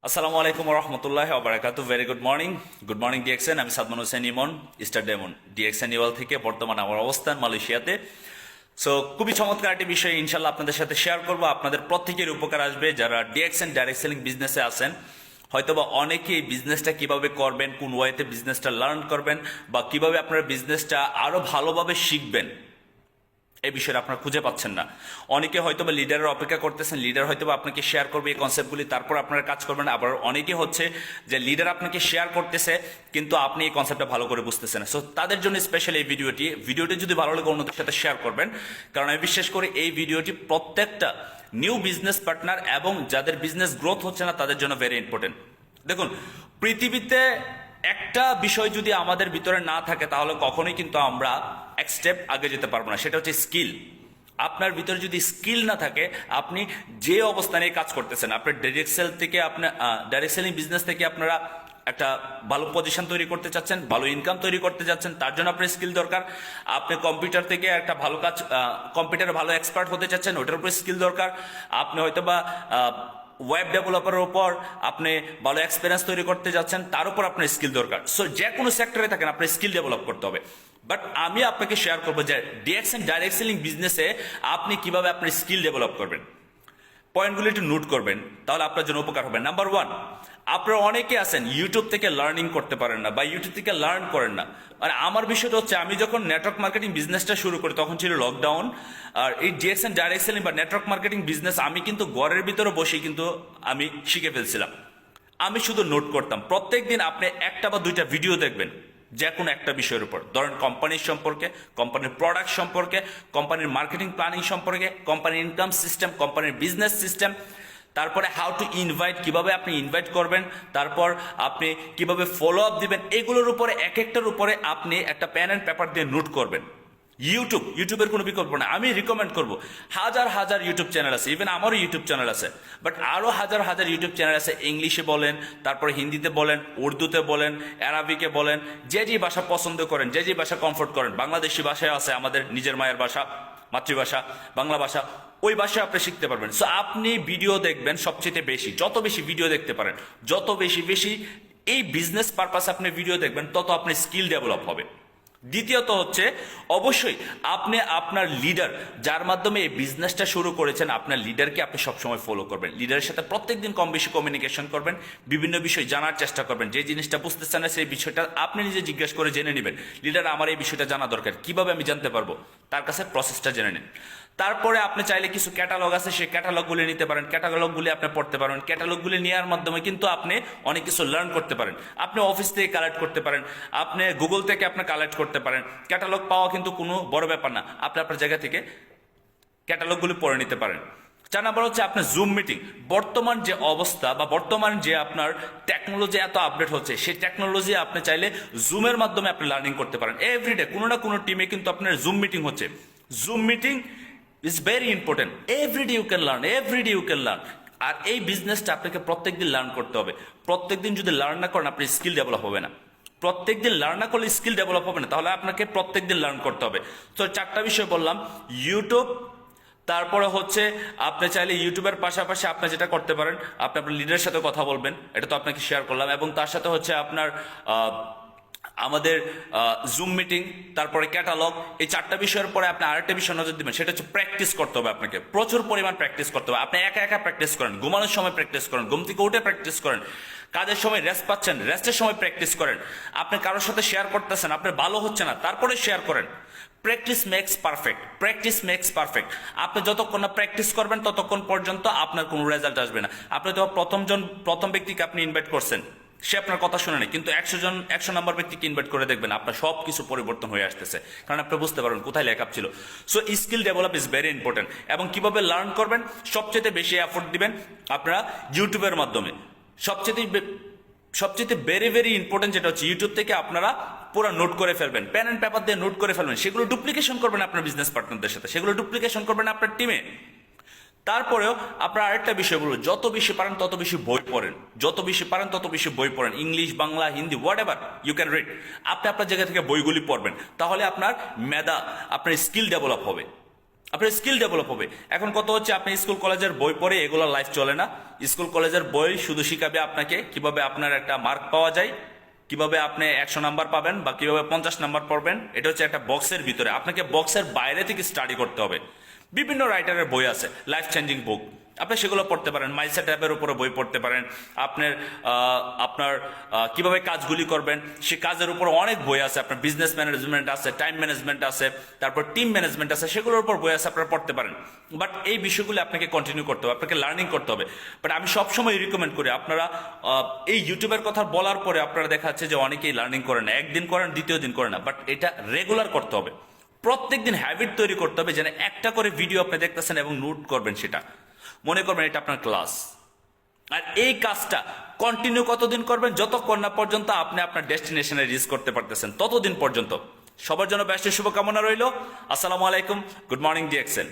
আসসালামু আলাইকুম রহমতুল্লাহ ওবারাকাতু। Very good morning DXN. আমি Sadman Hossain Emon, star diamond DXN ইওয়াল থেকে। বর্তমানে আমার অবস্থান মালয়েশিয়াতে। সো খুবই চমৎকার একটি বিষয় ইনশাল্লাহ আপনাদের সাথে শেয়ার করবো। আপনাদের প্রত্যেকের উপকার আসবে যারা ডিএক্সএন ডাইরেক্ট সেলিং বিজনেসে আছেন। হয়তোবা অনেকে এই বিজনেসটা কিভাবে করবেন, কোন ওয়েতে বিজনেসটা লার্ন করবেন, বা কিভাবে আপনারা বিজনেসটা আরো ভালোভাবে শিখবেন, এই বিষয়টা আপনারা খুঁজে পাচ্ছেন না। অনেকে হয়তো বা লিডারের অপেক্ষা করতেছেন, লিডার হয়তো বা আপনাকে শেয়ার করবে এই কনসেপ্টগুলি, তারপর আপনারা কাজ করবেন। আবার অনেকে হচ্ছে যে লিডার আপনাকে শেয়ার করতেছে কিন্তু আপনি এই কনসেপ্টটা ভালো করে বুঝতেছেন না। সো তাদের জন্য স্পেশাল এই ভিডিওটি যদি ভালো লাগে অন্যদের সাথে শেয়ার করবেন, কারণ আমি বিশ্বাস করি এই ভিডিওটি প্রত্যেকটা নিউ বিজনেস পার্টনার এবং যাদের বিজনেস গ্রোথ হচ্ছে না তাদের জন্য ভেরি ইম্পর্টেন্ট। দেখুন, পৃথিবীতে একটা বিষয় যদি আমাদের ভিতরে না থাকে তাহলে কখনোই কিন্তু আমরা এক স্টেপ আগে যেতে পারবো না, সেটা হচ্ছে স্কিল। আপনার ভিতরে যদি স্কিল না থাকে, আপনি যে অবস্থানে কাজ করতেছেন, আপনার ডাইরেক্ট সেলিং বিজনেস থেকে আপনারা একটা ভালো পজিশন তৈরি করতে চাচ্ছেন, ভালো ইনকাম তৈরি করতে যাচ্ছেন, তার জন্য আপনার স্কিল দরকার। আপনি কম্পিউটার থেকে একটা ভালো কাজ, কম্পিউটারে ভালো এক্সপার্ট হতে চাচ্ছেন, ওটার উপরে স্কিল দরকার। আপনি হয়তোবা ওয়েব ডেভেলপারের উপর আপনি ভালো এক্সপিরিয়েন্স তৈরি করতে যাচ্ছেন, তার উপর আপনার স্কিল দরকার। সো যে কোনো সেক্টরে থাকেন আপনার স্কিল ডেভেলপ করতে হবে। বাট আমি আপনাকে শেয়ার করবো যে ডিএক্সএন ডাইরেক্ট সেলিং বিজনেসে আপনি কিভাবে আপনার স্কিল ডেভেলপ করবেন। পয়েন্টগুলো একটু নোট করবেন, তাহলে আপনার জন্য উপকার হবে। নাম্বার ওয়ান, আপনারা অনেকে আছেন ইউটিউব থেকে লার্নিং করতে পারেন না বা ইউটিউব থেকে লার্ন করেন না। মানে আমার বিষয়টা হচ্ছে, আমি যখন নেটওয়ার্ক মার্কেটিং বিজনেসটা শুরু করি তখন ছিল লকডাউন। আর এই ডিএক্সএন ডাইরেক্ট সেলিং বা নেটওয়ার্ক মার্কেটিং বিজনেস আমি কিন্তু ঘরের ভিতরে বসে কিন্তু আমি শিখে ফেলছিলাম। আমি শুধু নোট করতাম। প্রত্যেক দিন আপনি একটা বা দুইটা ভিডিও দেখবেন যে কোনো একটা বিষয়ের উপর, ধরেন কোম্পানির সম্পর্কে, কোম্পানির প্রোডাক্ট সম্পর্কে, কোম্পানির মার্কেটিং প্ল্যানিং সম্পর্কে, কোম্পানির ইনকাম সিস্টেম, কোম্পানির বিজনেস সিস্টেম, তারপরে হাউ টু ইনভাইট, কিভাবে আপনি ইনভাইট করবেন, তারপর আপনি কিভাবে ফলো আপ দিবেন, এগুলোর উপরে এক একটার উপরে আপনি একটা পেন অ্যান্ড পেপার দিয়ে নোট করবেন। ইউটিউবের কোনো বিকল্প না। আমি রিকমেন্ড করব, হাজার হাজার ইউটিউব চ্যানেল আছে, ইভেন আমারও ইউটিউব চ্যানেল আছে, বাট আরও হাজার হাজার ইউটিউব চ্যানেল আছে। ইংলিশে বলেন, তারপরে হিন্দিতে বলেন, উর্দুতে বলেন, অ্যারাবিকে বলেন, যে যে ভাষা পছন্দ করেন, যে যে ভাষা কমফোর্ট করেন। বাংলাদেশি ভাষায় আছে, আমাদের নিজের মায়ের ভাষা, মাতৃভাষা বাংলা ভাষা, ওই ভাষায় আপনি শিখতে পারবেন। সো আপনি ভিডিও দেখবেন সবচেয়ে বেশি, যত বেশি ভিডিও দেখতে পারেন, যত বেশি বেশি এই বিজনেস পারপাস আপনি ভিডিও দেখবেন, তত আপনার স্কিল ডেভেলপ হবে। দ্বিতীয়ত হচ্ছে, অবশ্যই আপনি আপনার লিডার, যার মাধ্যমে এই বিজনেসটা শুরু করেছেন, আপনার লিডারকে আপনি সবসময় ফলো করবেন। লিডারের সাথে প্রত্যেকদিন কম বেশি কমিউনিকেশন করবেন, বিভিন্ন বিষয় জানার চেষ্টা করবেন। যে জিনিসটা বুঝতেছেন না সেই বিষয়টা আপনি নিজে জিজ্ঞেস করে জেনে নেবেন। লিডার, আমার এই বিষয়টা জানা দরকার, কিভাবে আমি জানতে পারবো, তার কাছে প্রসেসটা জেনে নিন। তারপরে আপনি চাইলে কিছু ক্যাটালগ আছে, সেই ক্যাটালগুলি নিতে পারেন, ক্যাটালগুলি আপনি পড়তে পারেন। ক্যাটালগুলি নেওয়ার মাধ্যমে কিন্তু আপনি অনেক কিছু লার্ন করতে পারেন। আপনি অফিস থেকে কালেক্ট করতে পারেন, আপনি গুগল থেকে আপনি কালেক্ট করতে পারেন। ক্যাটালগ পাওয়া কিন্তু কোনো বড় ব্যাপার না, আপনি আপনার জায়গা থেকে ক্যাটালগুলি পড়ে নিতে পারেন। 4 নাম্বার হচ্ছে আপনার জুম মিটিং। বর্তমান যে অবস্থা বা বর্তমান যে আপনার টেকনোলজি এত আপডেট হচ্ছে, সেই টেকনোলজি আপনি চাইলে জুমের মাধ্যমে আপনি লার্নিং করতে পারেন। এভরিডে কোনো না কোনো টিমে কিন্তু আপনার জুম মিটিং হচ্ছে। Zoom meeting is very important. Everyday you can learn, everyday you can learn. আর এই বিজনেসটা আপনাকে প্রত্যেকদিন লার্ন করতে হবে। প্রত্যেকদিন যদি লার্ন না করেন, আপনার স্কিল ডেভেলপ হবে না। প্রত্যেকদিন লার্ন না করলে স্কিল ডেভেলপ হবে না, তাহলে আপনাকে প্রত্যেকদিন লার্ন করতে হবে। তো 4টা বিষয় বললাম, ইউটিউব, তারপরে হচ্ছে আপনি চাইলে ইউটিউবের পাশাপাশি আপনি যেটা করতে পারেন, আপনি আপনার লিডারের সাথে কথা বলবেন, এটা তো আপনাকে শেয়ার করলাম। এবং তার সাথে হচ্ছে আপনার আমাদের জুম মিটিং, তারপরে ক্যাটালগ, এই 4টা বিষয়ের পরে আপনি আরেকটা বিষয় নজর দিবেন, সেটা হচ্ছে প্র্যাকটিস করতে হবে। আপনাকে প্রচুর পরিমাণ প্র্যাকটিস করতে হবে। আপনি একা একা প্র্যাকটিস করেন, ঘুমানোর সময় প্র্যাকটিস করেন, ঘুম থেকে উঠে প্র্যাকটিস করেন, কাজের সময় রেস্ট পাচ্ছেন, রেস্টের সময় প্র্যাকটিস করেন। আপনি কারোর সাথে শেয়ার করতেছেন, আপনার ভালো হচ্ছে না, তারপরে শেয়ার করেন। Practice makes perfect, practice makes perfect. আপনি যতক্ষণ না প্র্যাকটিস করবেন ততক্ষণ পর্যন্ত আপনার কোনো রেজাল্ট আসবে না। আপনি তো প্রথম ব্যক্তিকে আপনি ইনভাইট করছেন, সে আপনার কথা শুনে নেই, কিন্তু 100 নম্বর ব্যক্তিকে ইনভাইট করে দেখবেন আপনার সব কিছু পরিবর্তন হয়ে আসতেছে, কারণ আপনি বুঝতে পারবেন কোথায় ল্যাকআপ ছিল। So skill develop is very important. এবং কিভাবে লার্ন করবেন, সবচেয়ে বেশি এফোর্ট দিবেন আপনারা ইউটিউবের মাধ্যমে। সবচেয়ে ভেরি ভেরি ইম্পর্টেন্ট যেটা হচ্ছে, ইউটিউব থেকে আপনারা পুরো নোট করে ফেলবেন, পেন অ্যান্ড পেপার দিয়ে নোট করে ফেলবেন। সেগুলো ডুপ্লিকেশন করবেন আপনার বিজনেস পার্টনারদের সাথে, সেগুলো ডুপ্লিকেশন করবেন আপনার টিমে। তারপরেও আপনার আরেকটা বিষয় বলবো, যত বেশি পারেন তত বেশি বই পড়েন, যত বেশি পারেন তত বেশি বই পড়েন। English, Bangla, Hindi, whatever you can read, আপনি আপনার জায়গা থেকে বইগুলি পড়বেন। তাহলে আপনার মেধা, আপনার স্কিল ডেভেলপ হবে। আপনার স্কিল ডেভেলপ হবে। এখন কত হচ্ছে, আপনি স্কুল কলেজের বই পড়ে এগুলো লাইফ চলে না। স্কুল কলেজের বই শুধু শিখাবে আপনাকে কিভাবে আপনার একটা মার্ক পাওয়া যায়, কিভাবে আপনি 100 নাম্বার পাবেন বা কিভাবে 50 নাম্বার পাবেন। এটা হচ্ছে একটা বক্সের ভিতরে, আপনাকে বক্সের বাইরে থেকে স্টাডি করতে হবে। বিভিন্ন রাইটারের বই আছে, লাইফ চেঞ্জিং বুক, আপনি সেগুলো পড়তে পারেন। মাইন্ডসেট অ্যাপের উপরে বই পড়তে পারেন। আপনার আপনার কিভাবে কাজগুলি করবেন সে কাজের উপর অনেক বই আছে। আপনার বিজনেস ম্যানেজমেন্ট আছে, টাইম ম্যানেজমেন্ট আছে, তারপর টিম ম্যানেজমেন্ট আছে, সেগুলোর উপর বই আছে, আপনারা পড়তে পারেন। বাট এই বিষয়গুলি আপনাকে কন্টিনিউ করতে হবে, আপনাকে লার্নিং করতে হবে। বাট আমি সবসময় রিকমেন্ড করি আপনারা এই ইউটিউবের কথা বলার পরে আপনারা দেখা যাচ্ছে যে অনেকেই লার্নিং করেন না, একদিন করেন, দ্বিতীয় দিন করেন না। বাট এটা রেগুলার করতে হবে, প্রত্যেকদিন হ্যাবিট তৈরি করতে হবে, যেন একটা করে ভিডিও আপনি দেখতেছেন এবং নোট করবেন, সেটা মনে করবেন এটা আপনার ক্লাস। আর এই কাজটা কন্টিনিউ কতদিন করবেন, যতক্ষণ না পর্যন্ত আপনি আপনার ডেস্টিনেশনে রিচ করতে পারতেছেন, ততদিন পর্যন্ত। সবার জন্য বেস্ট শুভকামনা রইল। আসসালামু আলাইকুম, গুড মর্নিং ডিএক্সএন।